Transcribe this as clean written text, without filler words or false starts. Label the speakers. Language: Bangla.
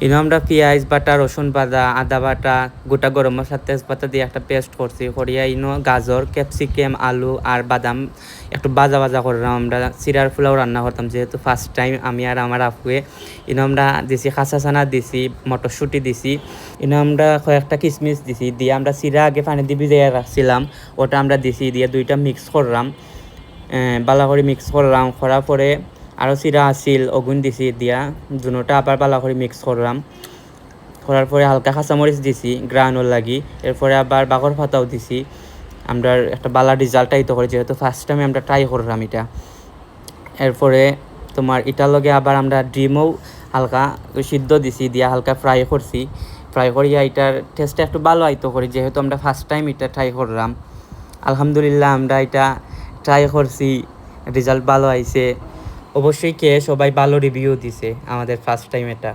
Speaker 1: এনে আমরা পেঁয়াজ বাটা, রসুন বাটা, আদা বাটা, গোটা গরম মশলা, তেজপাতা দিয়ে একটা পেস্ট করছি। করিয়া ইনো গাজর, ক্যাপসিকাম, আলু আর বাদাম একটু ভাজা ভাজা করলাম। আমরা চিরার পোলাও রান্না করতাম, যেহেতু ফার্স্ট টাইম আমি আর আমার আপুয়ে। ইনো আমরা দিছি কাঁচা চানা দিছি, মটরশুঁটি দিছি। ইনো আমরা কয়েকটা কিশমিশ দিছি, দিয়ে আমরা চিরা আগে পানি দিয়ে ভিজিয়ে রাখছিলাম, ওটা আমরা দিছি, দিয়ে দুইটা মিক্স করলাম, বালা করে মিক্স করলাম। করার পরে আরও চিরা আসিল, অগুন দিছি, দিয়া দুনোটা আবার বালা করে মিক্স করলাম। করার পরে হালকা কাঁচামরিচ দিছি গ্রানোর লাগি, এরপরে আবার বাগর পাতাও দিছি। আমরা একটা বালা রেজাল্ট আইতে করি, যেহেতু ফার্স্ট টাইমে আমরা ট্রাই করলাম এটা। এরপরে তোমার এটার লগে আবার আমরা ডিমও হালকা সিদ্ধ দিছি, দিয়া হালকা ফ্রাই করছি। ফ্রাই করিয়া এটার টেস্টটা একটু ভালো আইতো করি, যেহেতু আমরা ফার্স্ট টাইম এটা ট্রাই করলাম। আলহামদুলিল্লাহ আমরা এটা ট্রাই করছি, রেজাল্ট ভালো আইছে। অবশ্যই সবাই ভালো রিভিউ দিছে আমাদের ফার্স্ট টাইম এটা।